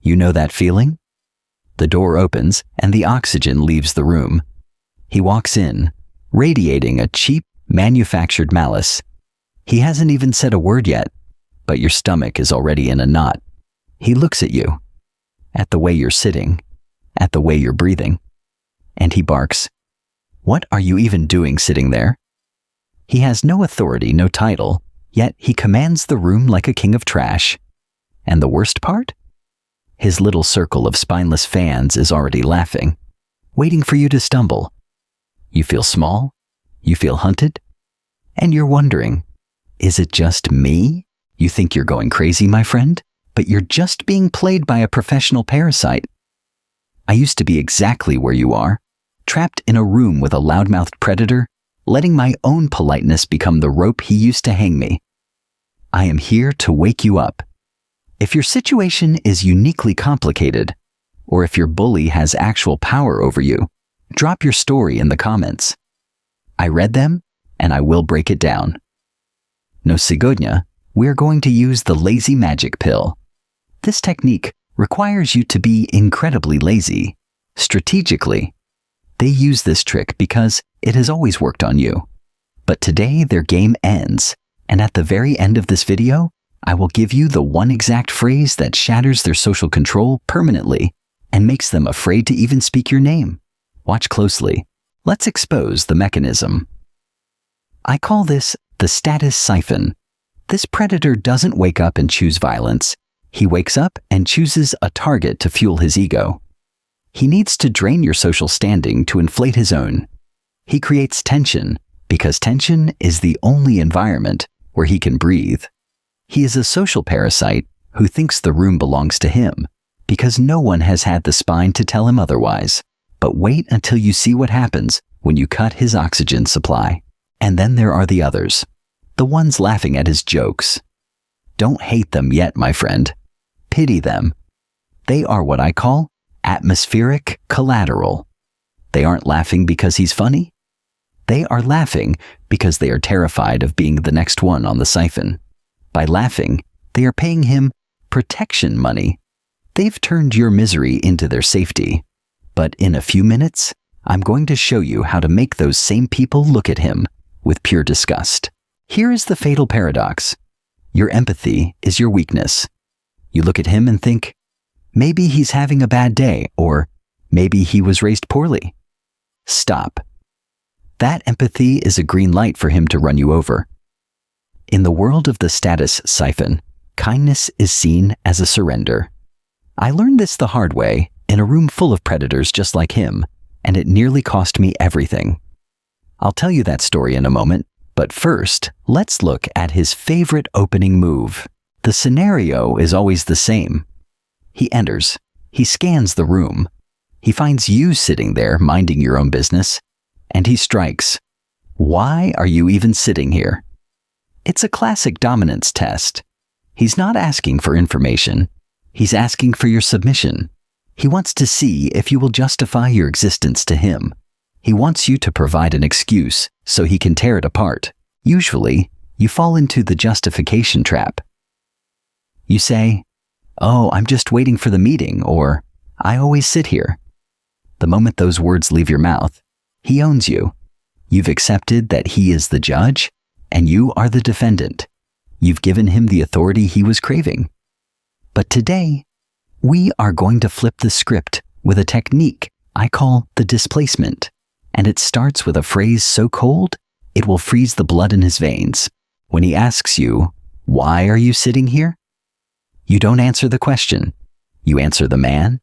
You know that feeling? The door opens and the oxygen leaves the room. He walks in, radiating a cheap, manufactured malice. He hasn't even said a word yet, but your stomach is already in a knot. He looks at you, at the way you're sitting, at the way you're breathing, and he barks. What are you even doing sitting there? He has no authority, no title, yet he commands the room like a king of trash. And the worst part? His little circle of spineless fans is already laughing, waiting for you to stumble. You feel small, you feel hunted, and you're wondering, is it just me? You think you're going crazy, my friend, but you're just being played by a professional parasite. I used to be exactly where you are, trapped in a room with a loudmouthed predator, letting my own politeness become the rope he used to hang me. I am here to wake you up. If your situation is uniquely complicated, or if your bully has actual power over you, drop your story in the comments. I read them, and I will break it down. No Sigodnia, we're going to use the lazy magic pill. This technique requires you to be incredibly lazy. Strategically, they use this trick because it has always worked on you. But today their game ends, and at the very end of this video, I will give you the one exact phrase that shatters their social control permanently and makes them afraid to even speak your name. Watch closely. Let's expose the mechanism. I call this the status siphon. This predator doesn't wake up and choose violence. He wakes up and chooses a target to fuel his ego. He needs to drain your social standing to inflate his own. He creates tension because tension is the only environment where he can breathe. He is a social parasite who thinks the room belongs to him because no one has had the spine to tell him otherwise. But wait until you see what happens when you cut his oxygen supply. And then there are the others, the ones laughing at his jokes. Don't hate them yet, my friend. Pity them. They are what I call atmospheric collateral. They aren't laughing because he's funny. They are laughing because they are terrified of being the next one on the siphon. By laughing, they are paying him protection money. They've turned your misery into their safety. But in a few minutes, I'm going to show you how to make those same people look at him with pure disgust. Here is the fatal paradox. Your empathy is your weakness. You look at him and think, maybe he's having a bad day, or maybe he was raised poorly. Stop. That empathy is a green light for him to run you over. In the world of the status siphon, kindness is seen as a surrender. I learned this the hard way in a room full of predators just like him, and it nearly cost me everything. I'll tell you that story in a moment, but first, let's look at his favorite opening move. The scenario is always the same. He enters. He scans the room. He finds you sitting there minding your own business, and he strikes. Why are you even sitting here? It's a classic dominance test. He's not asking for information. He's asking for your submission. He wants to see if you will justify your existence to him. He wants you to provide an excuse so he can tear it apart. Usually, you fall into the justification trap. You say, "Oh, I'm just waiting for the meeting," or "I always sit here." The moment those words leave your mouth, he owns you. You've accepted that he is the judge, and you are the defendant. You've given him the authority he was craving. But today, we are going to flip the script with a technique I call the displacement, and it starts with a phrase so cold, it will freeze the blood in his veins. When he asks you, "Why are you sitting here?" you don't answer the question. You answer the man.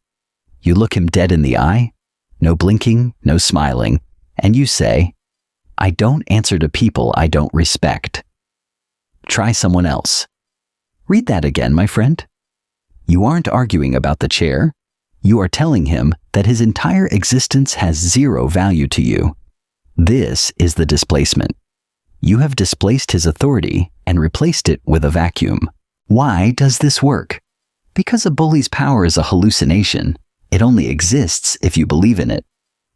You look him dead in the eye, no blinking, no smiling, and you say, "I don't answer to people I don't respect. Try someone else." Read that again, my friend. You aren't arguing about the chair. You are telling him that his entire existence has zero value to you. This is the displacement. You have displaced his authority and replaced it with a vacuum. Why does this work? Because a bully's power is a hallucination. It only exists if you believe in it.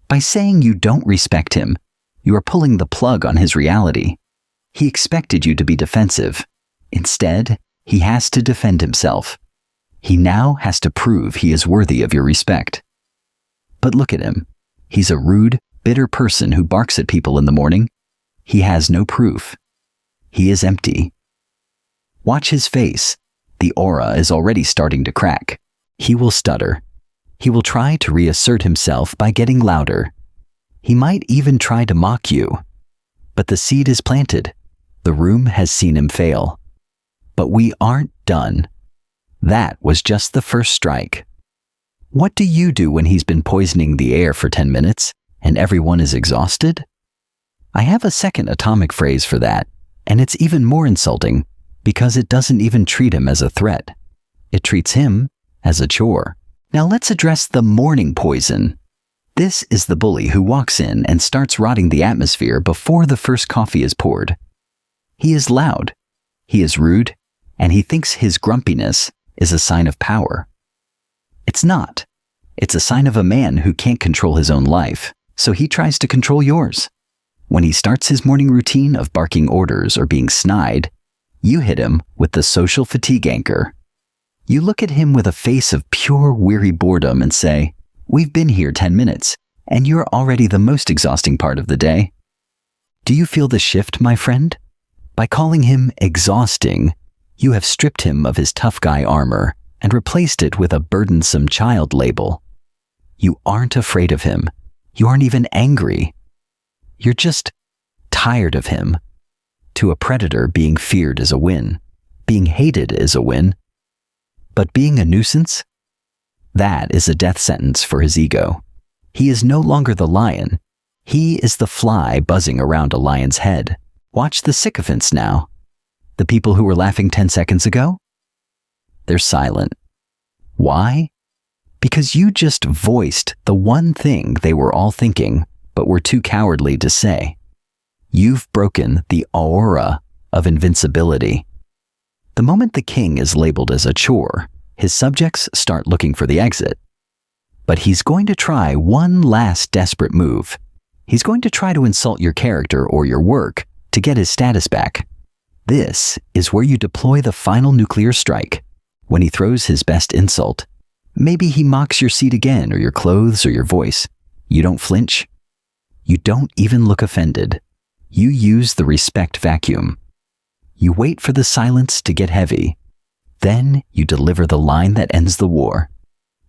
By saying you don't respect him, you are pulling the plug on his reality. He expected you to be defensive. Instead, he has to defend himself. He now has to prove he is worthy of your respect. But look at him. He's a rude, bitter person who barks at people in the morning. He has no proof. He is empty. Watch his face. The aura is already starting to crack. He will stutter. He will try to reassert himself by getting louder. He might even try to mock you. But the seed is planted. The room has seen him fail. But we aren't done. That was just the first strike. What do you do when he's been poisoning the air for 10 minutes and everyone is exhausted? I have a second atomic phrase for that, and it's even more insulting because it doesn't even treat him as a threat. It treats him as a chore. Now let's address the morning poison. This is the bully who walks in and starts rotting the atmosphere before the first coffee is poured. He is loud, he is rude, and he thinks his grumpiness is a sign of power. It's not. It's a sign of a man who can't control his own life, so he tries to control yours. When he starts his morning routine of barking orders or being snide, you hit him with the social fatigue anchor. You look at him with a face of pure weary boredom and say, "We've been here 10 minutes, and you're already the most exhausting part of the day." Do you feel the shift, my friend? By calling him exhausting, you have stripped him of his tough guy armor and replaced it with a burdensome child label. You aren't afraid of him. You aren't even angry. You're just tired of him. To a predator, being feared is a win. Being hated is a win. But being a nuisance? That is a death sentence for his ego. He is no longer the lion. He is the fly buzzing around a lion's head. Watch the sycophants now. The people who were laughing 10 seconds ago? They're silent. Why? Because you just voiced the one thing they were all thinking, but were too cowardly to say. You've broken the aura of invincibility. The moment the king is labeled as a chore, his subjects start looking for the exit. But he's going to try one last desperate move. He's going to try to insult your character or your work to get his status back. This is where you deploy the final nuclear strike. When he throws his best insult, maybe he mocks your seat again or your clothes or your voice. You don't flinch. You don't even look offended. You use the respect vacuum. You wait for the silence to get heavy. Then you deliver the line that ends the war.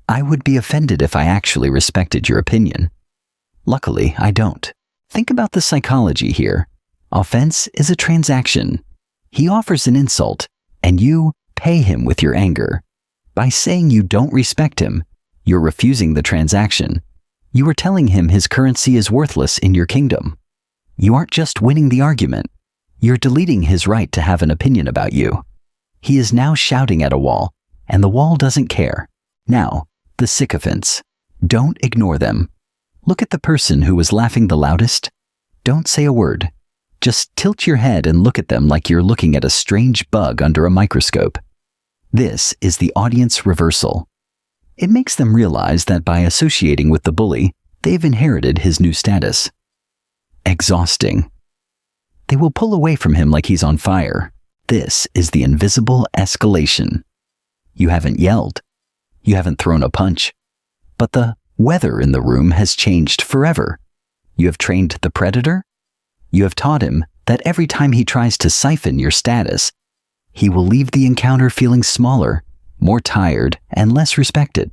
I would be offended if I actually respected your opinion. Luckily, I don't. Think about the psychology here. Offense is a transaction. He offers an insult, and you pay him with your anger. By saying you don't respect him, you're refusing the transaction. You are telling him his currency is worthless in your kingdom. You aren't just winning the argument. You're deleting his right to have an opinion about you. He is now shouting at a wall, and the wall doesn't care. Now, the sycophants. Don't ignore them. Look at the person who was laughing the loudest. Don't say a word. Just tilt your head and look at them like you're looking at a strange bug under a microscope. This is the audience reversal. It makes them realize that by associating with the bully, they've inherited his new status. Exhausting. They will pull away from him like he's on fire. This is the invisible escalation. You haven't yelled. You haven't thrown a punch. But the weather in the room has changed forever. You have trained the predator. You have taught him that every time he tries to siphon your status, he will leave the encounter feeling smaller, more tired, and less respected.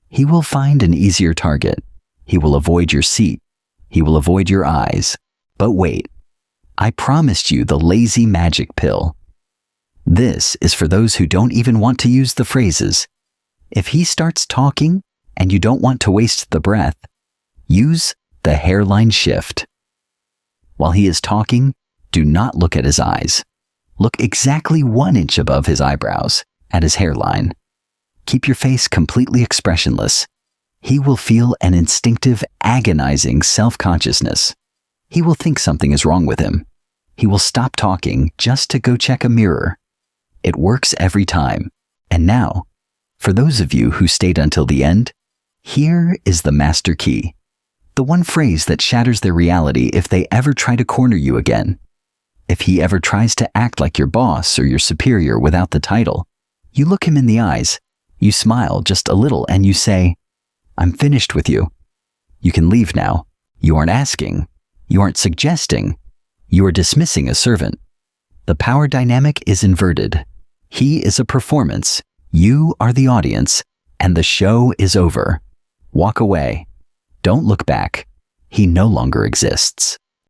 He will find an easier target. He will avoid your seat. He will avoid your eyes. But wait, I promised you the lazy magic pill. This is for those who don't even want to use the phrases. If he starts talking and you don't want to waste the breath, use the hairline shift. While he is talking, do not look at his eyes. Look exactly 1 inch above his eyebrows, at his hairline. Keep your face completely expressionless. He will feel an instinctive, agonizing self-consciousness. He will think something is wrong with him. He will stop talking just to go check a mirror. It works every time. And now, for those of you who stayed until the end, here is the master key. The one phrase that shatters their reality if they ever try to corner you again. If he ever tries to act like your boss or your superior without the title, you look him in the eyes You smile just a little and you say, "I'm finished with you. You can leave now." You aren't asking. You aren't suggesting. You are dismissing a servant. The power dynamic is inverted. He is a performance. You are the audience, and the show is over. Walk away. Don't look back. He no longer exists.